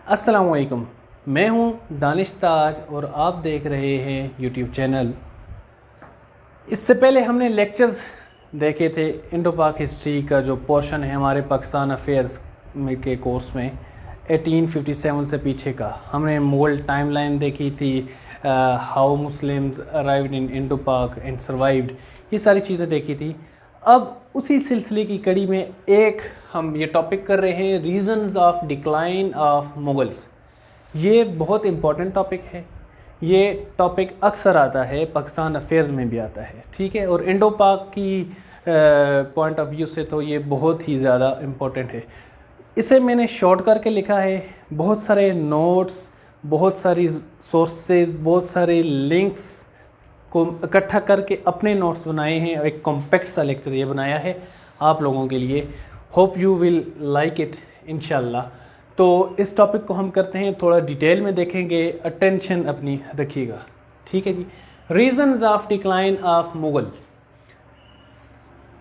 अस्सलामुअलैकुम। मैं हूं दानिश ताज और आप देख रहे हैं यूट्यूब चैनल। इससे पहले हमने लेक्चर्स देखे थे इंडो पाक हिस्ट्री का जो पोर्शन है हमारे पाकिस्तान अफेयर्स में के कोर्स में 1857 से पीछे का। हमने मुगल टाइमलाइन देखी थी, how Muslims arrived in Indo पाक एंड सर्वाइव्ड, ये सारी चीज़ें देखी थी। अब उसी सिलसिले की कड़ी में एक हम ये टॉपिक कर रहे हैं, reasons of decline of Mughals. ये बहुत इम्पोर्टेंट टॉपिक है। ये टॉपिक अक्सर आता है, पाकिस्तान अफेयर्स में भी आता है, ठीक है। और इंडो पाक की पॉइंट ऑफ व्यू से तो ये बहुत ही ज़्यादा इम्पोर्टेंट है। इसे मैंने शॉर्ट करके लिखा है, बहुत सारे नोट्स, बहुत सारी सोर्सेज, बहुत सारे लिंक्स को इकट्ठा करके अपने नोट्स बनाए हैं और एक कॉम्पैक्ट सा लेक्चर ये बनाया है आप लोगों के लिए। Hope you will like it इंशाल्लाह। तो इस टॉपिक को हम करते हैं, थोड़ा डिटेल में देखेंगे, अटेंशन अपनी रखिएगा, ठीक है जी। Reasons of decline of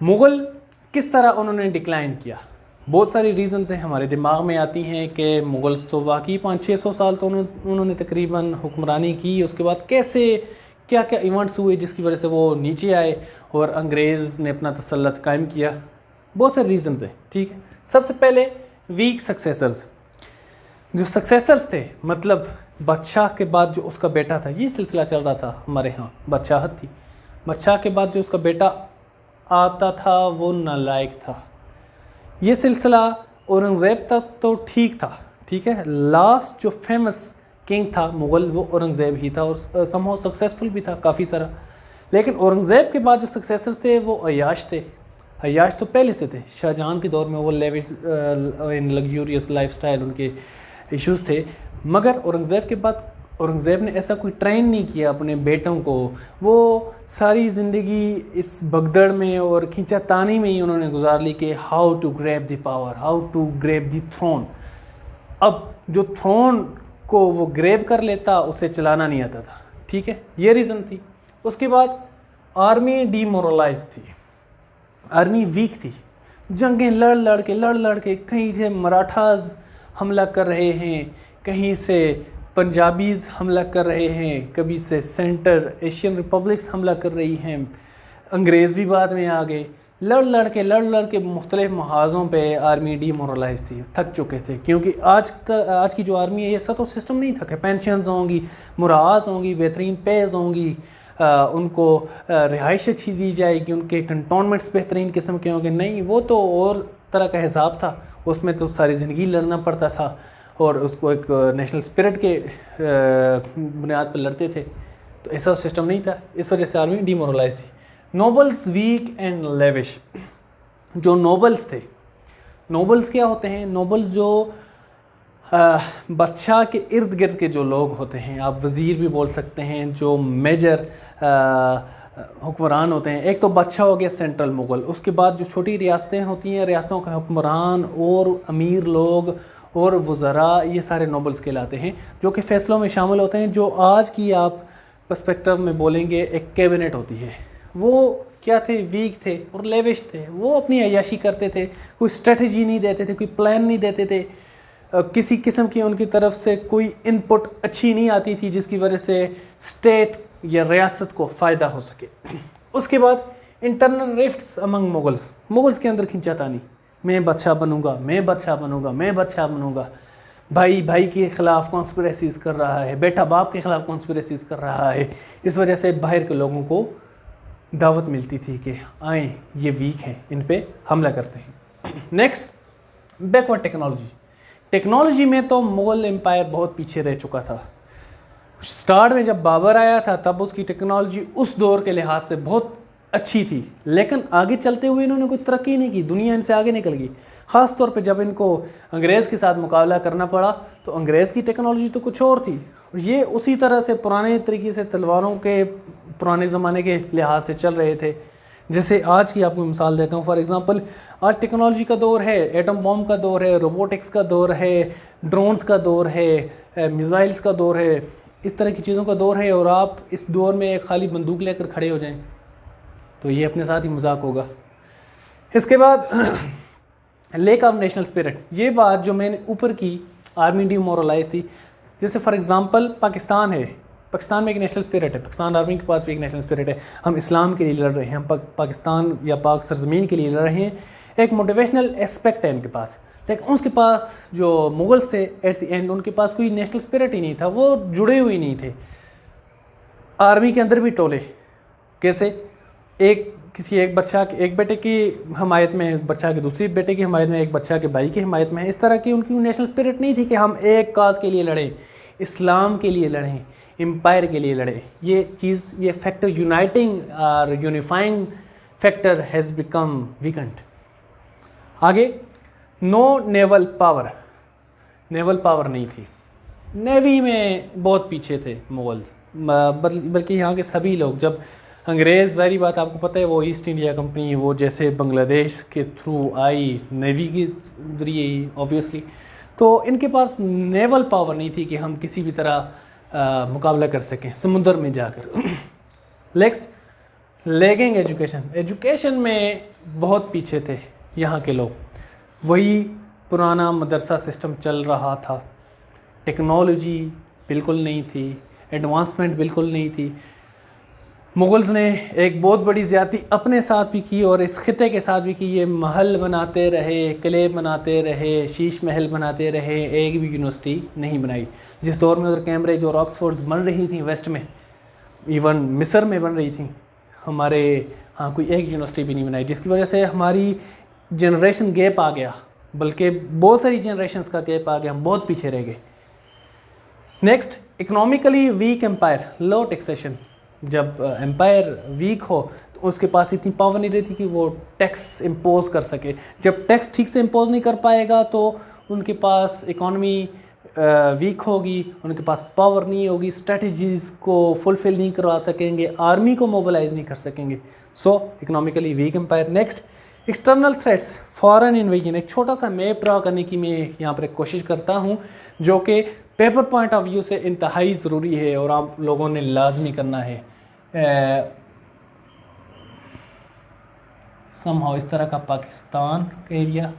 Mughal किस तरह उन्होंने डिक्लाइन किया। बहुत सारी रीज़न्स हैं हमारे दिमाग में आती हैं कि मुग़ल्स तो वाकई 500-600 साल तो उन्होंने तकरीबन हुक्मरानी की। उसके बाद कैसे क्या क्या इवेंट्स हुए जिसकी वजह से वो नीचे आए और अंग्रेज़ ने अपना तसल्लुत कायम किया। बहुत सारे रीज़न्स हैं, ठीक है। सबसे पहले वीक सक्सेसर्स, जो सक्सेसर्स थे मतलब बादशाह के बाद जो उसका बेटा था, ये सिलसिला चल रहा था हमारे यहाँ, बादशाहत थी। बादशाह के बाद जो उसका बेटा आता था वो नालायक था। ये सिलसिला औरंगज़ेब तक तो ठीक था, ठीक है। लास्ट जो फेमस किंग था मुग़ल वो औरंगज़ेब ही था और समहाउ सक्सेसफुल भी था काफ़ी सारा। लेकिन औरंगज़ेब के बाद जो सक्सेसर्स थे वो अय्याश थे। अय्याश तो पहले से थे, शाहजहां के दौर में वो लेविश इन लग्जूरियस लाइफस्टाइल उनके इश्यूज़ थे। मगर औरंगज़ेब के बाद औरंगज़ेब ने ऐसा कोई ट्रेन नहीं किया अपने बेटों को। वो सारी ज़िंदगी इस भगदड़ में और खींचातानी में ही उन्होंने गुजार ली कि how to grab the power, how to grab the throne. अब जो थ्रोन को वो ग्रैब कर लेता उसे चलाना नहीं आता था, ठीक है, ये रीज़न थी। उसके बाद आर्मी डीमोरलाइज थी, आर्मी वीक थी। जंगें लड़ लड़ के कहीं से मराठास हमला कर रहे हैं, कहीं से पंजाबीज़ हमला कर रहे हैं, कभी से सेंटर एशियन रिपब्लिक्स हमला कर रही हैं, अंग्रेज़ भी बाद में आ गए। लड़ लड़ के मुख्तलिफ महाज़ों पे आर्मी डीमोरलाइज थी, थक चुके थे। क्योंकि आज की जो आर्मी है ये सब तो सिस्टम नहीं था कि पेंशन्स होंगी, मुराद होंगी, बेहतरीन पेज होंगी, उनको रिहाइश अच्छी दी जाएगी, उनके कंटोनमेंट्स बेहतरीन किस्म के होंगे। नहीं, वो तो और तरह का हिसाब था। उसमें तो सारी ज़िंदगी लड़ना पड़ता था और उसको एक नेशनल स्पिरिट के बुनियाद पर लड़ते थे। तो ऐसा सिस्टम नहीं था, इस वजह से आर्मी डीमोरलाइज थी। नोबल्स वीक एंड लेविश, जो नोबल्स थे, नोबल्स क्या होते हैं? नोबल्स जो बादशाह के इर्द गिर्द के जो लोग होते हैं, आप वज़ीर भी बोल सकते हैं, जो मेजर हुक्मरान होते हैं। एक तो बादशाह हो गया सेंट्रल मुग़ल, उसके बाद जो छोटी रियासतें होती हैं, रियासतों का हुक्मरान और अमीर लोग और वज़रा, ये सारे नोबल्स कहलाते हैं, जो कि फ़ैसलों में शामिल होते हैं। जो आज की आप पर्सपेक्टिव में बोलेंगे एक कैबिनेट होती है, वो क्या थे? वीक थे और लेविश थे। वो अपनी अय्याशी करते थे, कोई स्ट्रेटजी नहीं देते थे, कोई प्लान नहीं देते थे, किसी किस्म की उनकी तरफ से कोई इनपुट अच्छी नहीं आती थी जिसकी वजह से स्टेट या रियासत को फ़ायदा हो सके। उसके बाद इंटरनल रिफ्ट्स अमंग मुग़ल्स के अंदर खींचातानी, मैं बादशाह बनूंगा, मैं बादशाह बनूंगा, मैं बादशाह बनूंगा। भाई भाई के ख़िलाफ़ कॉन्स्पिरेसीज़ कर रहा है, बेटा बाप के ख़िलाफ़ कॉन्स्पिरेसीज़ कर रहा है। इस वजह से बाहर के लोगों को दावत मिलती थी कि आएँ, ये वीक हैं, इन पे हमला करते हैं। नेक्स्ट, बैकवर्ड टेक्नोलॉजी में तो मुग़ल एम्पायर बहुत पीछे रह चुका था। स्टार्ट में जब बाबर आया था तब उसकी टेक्नोलॉजी उस दौर के लिहाज से बहुत अच्छी थी, लेकिन आगे चलते हुए इन्होंने कोई तरक्की नहीं की, दुनिया इनसे आगे निकल गई। ख़ास तौर पे जब इनको अंग्रेज़ के साथ मुकाबला करना पड़ा तो अंग्रेज़ की टेक्नोलॉजी तो कुछ और थी। ये उसी तरह से पुराने तरीके से तलवारों के पुराने ज़माने के लिहाज से चल रहे थे। जैसे आज की आपको मिसाल देता हूँ, फॉर एग्ज़ाम्पल आज टेक्नोलॉजी का दौर है, एटम बॉम्ब का दौर है, रोबोटिक्स का दौर है, ड्रोन्स का दौर है, मिसाइल्स का दौर है, इस तरह की चीज़ों का दौर है। और आप इस दौर में एक खाली बंदूक लेकर खड़े हो जाएं तो ये अपने साथ ही मजाक होगा। इसके बाद लेक ऑफ नेशनल स्पिरिट, ये बात जो मैंने ऊपर की आर्मी डिमोरलाइज थी। जैसे फॉर एग्ज़ाम्पल पाकिस्तान है, पाकिस्तान में एक नेशनल स्पिरिट है, पाकिस्तान आर्मी के पास भी एक नेशनल स्पिरिट है। हम इस्लाम के लिए लड़ रहे हैं, हम पाकिस्तान या पाक सरजमीन के लिए लड़ रहे हैं, एक मोटिवेशनल एस्पेक्ट है इनके पास। लेकिन उसके पास जो मुगल्स थे एट द एंड, उनके पास कोई नेशनल स्पिरिट ही नहीं था, वो जुड़े हुए नहीं थे। आर्मी के अंदर भी टोले, कैसे किसी एक बेटे की हमायत में, एक बच्चा के दूसरी बेटे की हमायत में, एक बच्चा के भाई की हमायत में, इस तरह की उनकी नेशनल स्पिरिट नहीं थी कि हम एक काज के लिए लड़ें, इस्लाम के लिए लड़ें, एम्पायर के लिए लड़ें। ये फैक्टर यूनाइटिंग और unifying factor has become weakened. आगे no naval power, naval power नहीं थी, नेवी में बहुत पीछे थे मुगल, बल्कि यहाँ के सभी लोग। जब अंग्रेज़, ज़ाहिरी बात आपको पता है, वो ईस्ट इंडिया कंपनी वो जैसे बांग्लादेश के थ्रू आई, नेवी के ज़रिए ही ऑब्वियसली, तो इनके पास नेवल पावर नहीं थी कि हम किसी भी तरह मुकाबला कर सकें समुंदर में जाकर। नेक्स्ट, लैगिंग एजुकेशन, एजुकेशन में बहुत पीछे थे यहाँ के लोग। वही पुराना मदरसा सिस्टम चल रहा था, टेक्नोलॉजी बिल्कुल नहीं थी, एडवांसमेंट बिल्कुल नहीं थी। मुगल्स ने एक बहुत बड़ी ज़्यादती अपने साथ भी की और इस खिते के साथ भी की। ये महल बनाते रहे, किले बनाते रहे, शीश महल बनाते रहे, एक भी यूनिवर्सिटी नहीं बनाई। जिस दौर में उधर कैम्ब्रिज और ऑक्सफोर्ड्स बन रही थी वेस्ट में, इवन मिस्र में बन रही थी, हमारे यहाँ कोई एक यूनिवर्सिटी भी नहीं बनाई, जिसकी वजह से हमारी जनरेशन गैप आ गया, बल्कि बहुत सारी जनरेशन्स का गैप आ गया, हम बहुत पीछे रह गए। नेक्स्ट, इकोनॉमिकली वीक एम्पायर, लो टैक्सेशन। जब एम्पायर वीक हो तो उसके पास इतनी पावर नहीं रहती कि वो टैक्स इम्पोज कर सके। जब टैक्स ठीक से इम्पोज नहीं कर पाएगा तो उनके पास इकॉनमी वीक होगी, उनके पास पावर नहीं होगी, स्ट्रेटजीज़ को फुलफ़िल नहीं करवा सकेंगे, आर्मी को मोबिलाइज नहीं कर सकेंगे। So economically weak empire. Next, external threats, foreign invasion. एक छोटा सा मैप ड्रा करने की मैं यहाँ पर एक कोशिश करता हूँ, जो कि पेपर पॉइंट ऑफ व्यू से इंतहाई ज़रूरी है और आप लोगों ने लाजमी करना है। समहाउ इस तरह का पाकिस्तान का एरिया,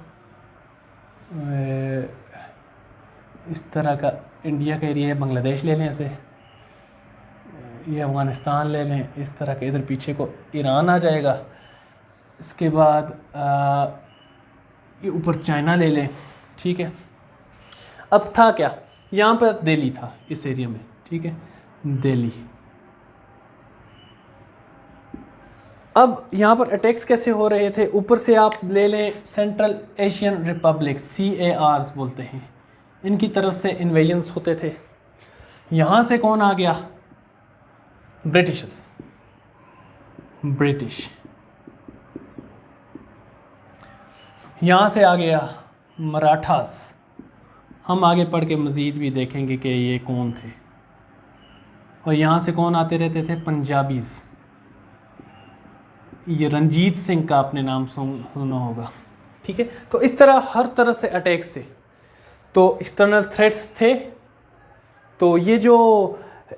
इस तरह का इंडिया का एरिया है, बांग्लादेश ले लें इसे, ये अफ़गानिस्तान ले लें, इस तरह के इधर पीछे को ईरान आ जाएगा, इसके बाद ये ऊपर चाइना ले लें, ठीक है। अब था क्या, यहाँ पर दिल्ली था इस एरिया में, ठीक है, दिल्ली। अब यहाँ पर अटैक्स कैसे हो रहे थे, ऊपर से आप ले लें सेंट्रल एशियन रिपब्लिक, CARs बोलते हैं, इनकी तरफ से इन्वेजन्स होते थे। यहाँ से कौन आ गया, ब्रिटिशर्स, ब्रिटिश। यहाँ से आ गया मराठास। हम आगे पढ़ के मज़ीद भी देखेंगे कि ये कौन थे। और यहाँ से कौन आते रहते थे, पंजाबीज़। ये रंजीत सिंह का आपने नाम सुना होगा, ठीक है। तो इस तरह हर तरह से अटैक्स थे, तो एक्सटर्नल थ्रेट्स थे। तो ये जो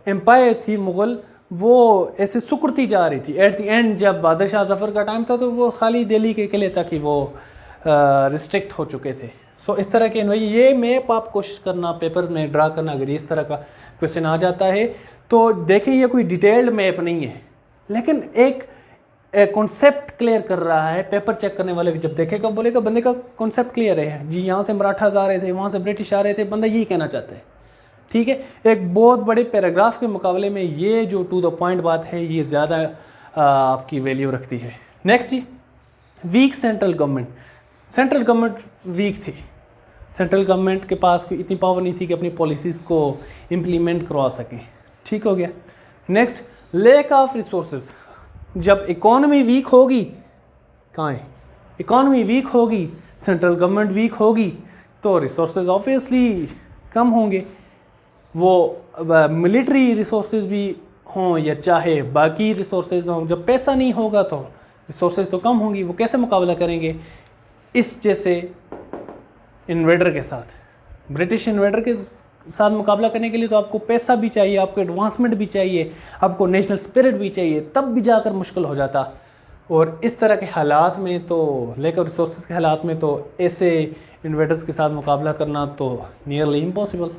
एम्पायर थी मुग़ल, वो ऐसे सुकड़ती जा रही थी। एट द एंड जब बहादुर शाह ज़फ़र का टाइम था तो वो खाली दिल्ली के किले तक ही वो रिस्ट्रिक्ट हो चुके थे। सो इस तरह के ये मैप आप कोशिश करना पेपर में ड्रा करना, अगर इस तरह का क्वेश्चन आ जाता है तो देखिए ये कोई डिटेल्ड मैप नहीं है, लेकिन एक कॉन्सेप्ट क्लियर कर रहा है। पेपर चेक करने वाले भी जब देखेगा बोलेगा बंदे का कॉन्सेप्ट क्लियर है जी, यहाँ से मराठास आ रहे थे, वहाँ से ब्रिटिश आ रहे थे, बंदा यही कहना चाहता है, ठीक है। एक बहुत बड़े पैराग्राफ के मुकाबले में ये जो टू द पॉइंट बात है ये ज़्यादा आपकी वैल्यू रखती है। नेक्स्ट जी, weak central government. Central government weak थी, सेंट्रल गवर्नमेंट के पास कोई इतनी पावर नहीं थी कि अपनी पॉलिसीज़ को इम्प्लीमेंट करवा सकें, ठीक हो गया। Next, lack of resources. जब इकॉनमी वीक होगी, कहाँ है, इकॉनमी वीक होगी, सेंट्रल गवर्नमेंट वीक होगी, तो रिसोर्सेज ऑब्वियसली कम होंगे। वो मिलिट्री रिसोर्सेज भी हों या चाहे बाकी रिसोर्सेज हों, जब पैसा नहीं होगा तो रिसोर्सेज तो कम होंगी। वो कैसे मुकाबला करेंगे, इस जैसे इन्वेडर के साथ, ब्रिटिश इन्वेडर के साथ मुकाबला करने के लिए तो आपको पैसा भी चाहिए, आपको एडवांसमेंट भी चाहिए, आपको नेशनल स्पिरिट भी चाहिए, तब भी जाकर मुश्किल हो जाता। और इस तरह के हालात में तो लैक ऑफ रिसोर्स के हालात में तो ऐसे इन्वेटर्स के साथ मुकाबला करना तो nearly impossible.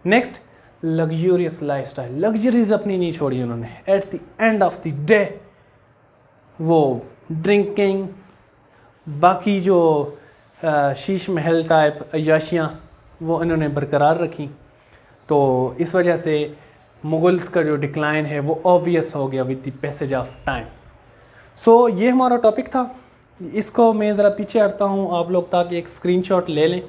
Next, luxurious lifestyle. Luxuries अपनी नहीं छोड़ी उन्होंने। At the end of the day वो ड्रिंकिंग, बाकी जो शीश महल टाइप अय्याशियाँ वो इन्होंने बरकरार रखी। तो इस वजह से मुगल्स का जो डिक्लाइन है वो ऑब्वियस हो गया with the passage of time. So ये हमारा टॉपिक था। इसको मैं ज़रा पीछे हटता हूँ आप लोग, ताकि एक स्क्रीनशॉट ले लें।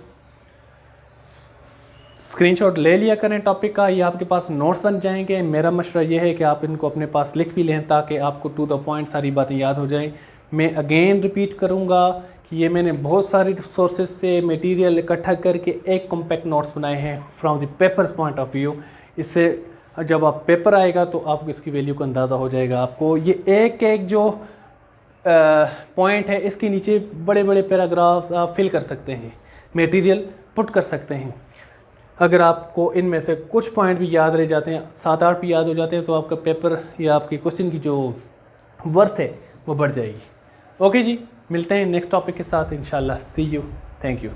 स्क्रीनशॉट ले लिया करें टॉपिक का, ये आपके पास नोट्स बन जाएंगे। मेरा मशवरा ये है कि आप इनको अपने पास लिख भी लें ताकि आपको टू द पॉइंट सारी बातें याद हो जाएं। मैं अगेन रिपीट करूँगा कि ये मैंने बहुत सारी सोर्सेज से मटेरियल इकट्ठा करके एक कॉम्पैक्ट नोट्स बनाए हैं from the papers point of view. इससे जब आप पेपर आएगा तो आपको इसकी वैल्यू का अंदाज़ा हो जाएगा। आपको ये एक एक जो पॉइंट है इसके नीचे बड़े बड़े पैराग्राफ आप फिल कर सकते हैं, मटेरियल पुट कर सकते हैं। अगर आपको इनमें से कुछ पॉइंट भी याद रह जाते हैं, 7-8 भी याद हो जाते हैं, तो आपका पेपर या आपके क्वेश्चन की जो वर्थ है वो बढ़ जाएगी। ओके जी, मिलते हैं नेक्स्ट टॉपिक के साथ इंशाल्लाह। सी यू, थैंक यू।